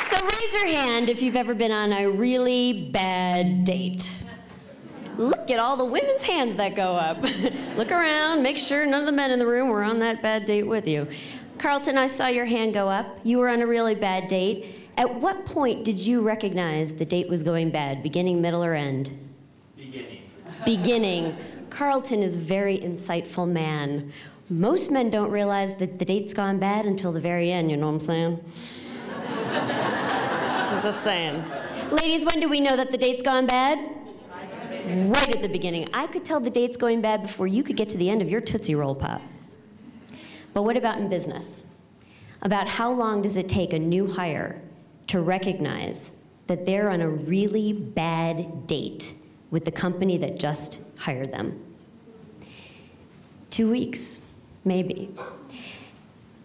So raise your hand if you've ever been on a really bad date. Look at all the women's hands that go up. Look around, make sure none of the men in the room were on that bad date with you. Carlton, I saw your hand go up. You were on a really bad date. At what point did you recognize the date was going bad? Beginning, middle, or end? Beginning. Beginning. Carlton is a very insightful man. Most men don't realize that the date's gone bad until the very end, you know what I'm saying? I'm just saying. Ladies, when do we know that the date's gone bad? Right at the beginning. I could tell the date's going bad before you could get to the end of your Tootsie Roll Pop. But what about in business? About how long does it take a new hire to recognize that they're on a really bad date with the company that just hired them? 2 weeks, maybe.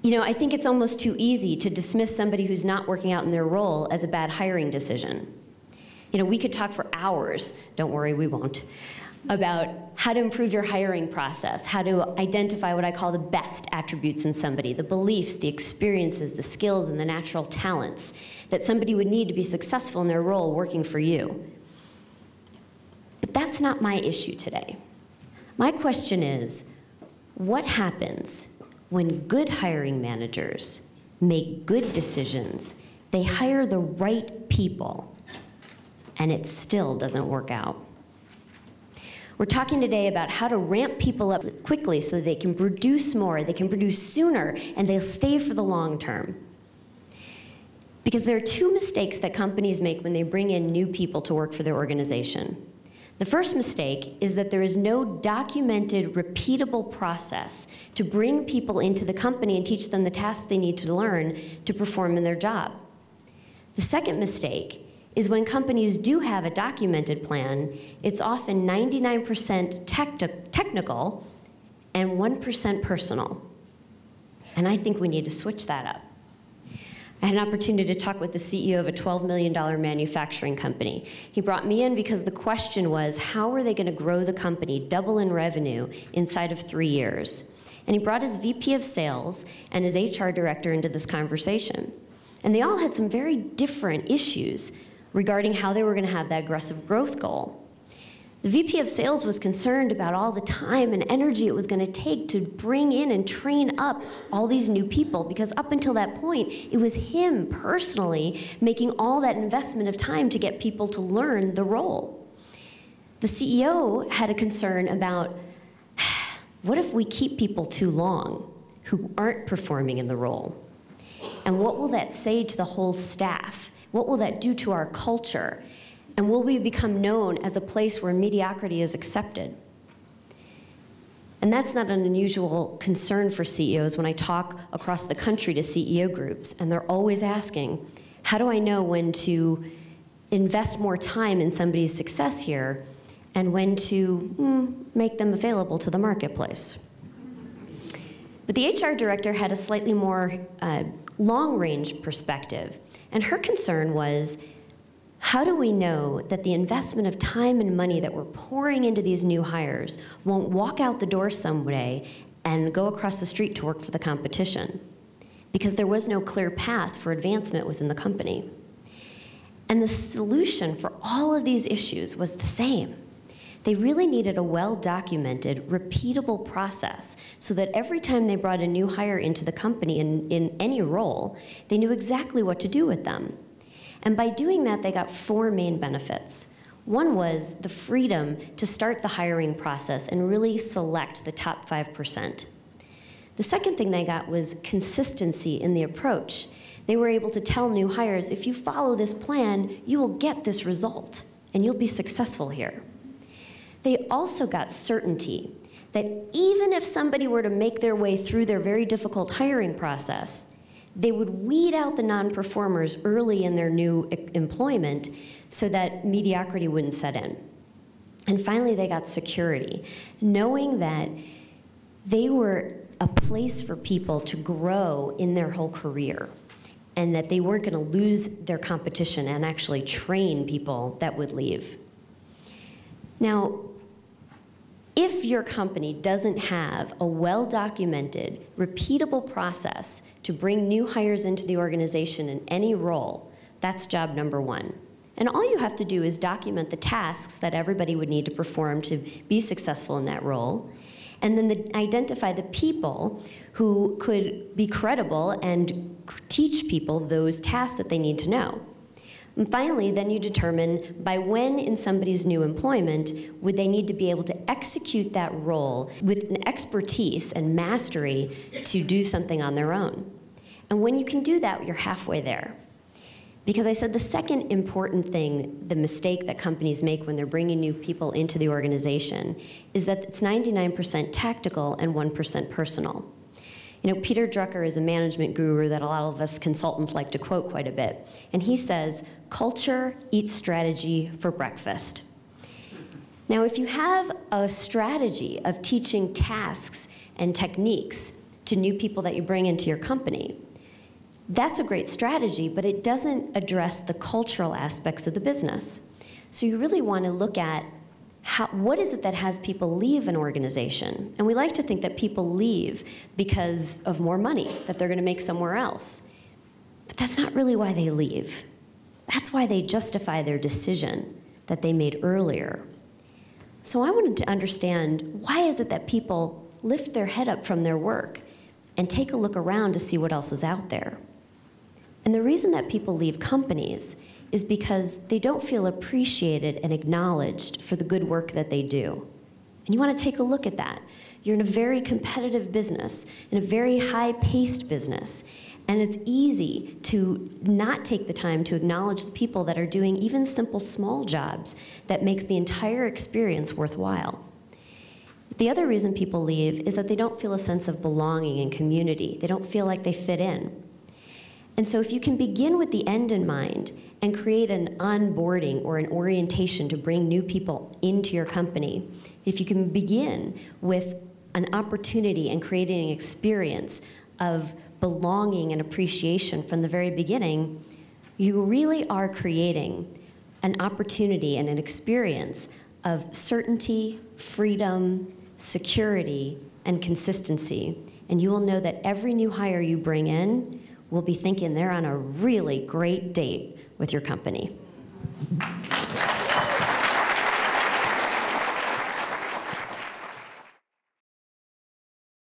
You know, I think it's almost too easy to dismiss somebody who's not working out in their role as a bad hiring decision. You know, we could talk for hours, don't worry, we won't, about how to improve your hiring process, how to identify what I call the best attributes in somebody, the beliefs, the experiences, the skills, and the natural talents that somebody would need to be successful in their role working for you. But that's not my issue today. My question is, what happens when good hiring managers make good decisions, they hire the right people, and it still doesn't work out? We're talking today about how to ramp people up quickly so they can produce more, they can produce sooner, and they'll stay for the long term. Because there are two mistakes that companies make when they bring in new people to work for their organization. The first mistake is that there is no documented, repeatable process to bring people into the company and teach them the tasks they need to learn to perform in their job. The second mistake is when companies do have a documented plan, it's often 99% technical and 1% personal. And I think we need to switch that up. I had an opportunity to talk with the CEO of a $12 million manufacturing company. He brought me in because the question was, how are they going to grow the company, double in revenue inside of 3 years? And he brought his VP of sales and his HR director into this conversation. And they all had some very different issues regarding how they were going to have that aggressive growth goal. The VP of sales was concerned about all the time and energy it was going to take to bring in and train up all these new people, because up until that point, it was him personally making all that investment of time to get people to learn the role. The CEO had a concern about, what if we keep people too long who aren't performing in the role? And what will that say to the whole staff? What will that do to our culture? And will we become known as a place where mediocrity is accepted? And that's not an unusual concern for CEOs when I talk across the country to CEO groups, and they're always asking, how do I know when to invest more time in somebody's success here and when to make them available to the marketplace? But the HR director had a slightly more long-range perspective, and her concern was, how do we know that the investment of time and money that we're pouring into these new hires won't walk out the door someday and go across the street to work for the competition? Because there was no clear path for advancement within the company. And the solution for all of these issues was the same. They really needed a well-documented, repeatable process so that every time they brought a new hire into the company in any role, they knew exactly what to do with them. And by doing that, they got 4 main benefits. One was the freedom to start the hiring process and really select the top 5%. The second thing they got was consistency in the approach. They were able to tell new hires, if you follow this plan, you will get this result, and you'll be successful here. They also got certainty that even if somebody were to make their way through their very difficult hiring process, they would weed out the non-performers early in their new employment so that mediocrity wouldn't set in. And finally, they got security, knowing that they were a place for people to grow in their whole career, and that they weren't going to lose their competition and actually train people that would leave. Now, if your company doesn't have a well-documented, repeatable process to bring new hires into the organization in any role, That's job number one. And all you have to do is document the tasks that everybody would need to perform to be successful in that role, and then identify the people who could be credible and teach people those tasks that they need to know. And finally, then you determine by when in somebody's new employment would they need to be able to execute that role with an expertise and mastery to do something on their own. And when you can do that, you're halfway there. Because I said the second important thing, the mistake that companies make when they're bringing new people into the organization, is that it's 99% tactical and 1% personal. You know, Peter Drucker is a management guru that a lot of us consultants like to quote quite a bit. And he says, culture eats strategy for breakfast. Now, if you have a strategy of teaching tasks and techniques to new people that you bring into your company, that's a great strategy, but it doesn't address the cultural aspects of the business. So you really want to look at what is it that has people leave an organization? And we like to think that people leave because of more money, that they're going to make somewhere else. But that's not really why they leave. That's why they justify their decision that they made earlier. So I wanted to understand, why is it that people lift their head up from their work and take a look around to see what else is out there? And the reason that people leave companies is because they don't feel appreciated and acknowledged for the good work that they do. And you want to take a look at that. You're in a very competitive business, in a very high-paced business, and it's easy to not take the time to acknowledge the people that are doing even simple small jobs that makes the entire experience worthwhile. The other reason people leave is that they don't feel a sense of belonging and community. They don't feel like they fit in. And so if you can begin with the end in mind and create an onboarding or an orientation to bring new people into your company, if you can begin with an opportunity and creating an experience of belonging and appreciation from the very beginning, you really are creating an opportunity and an experience of certainty, freedom, security, and consistency. And you will know that every new hire you bring in will be thinking they're on a really great date with your company.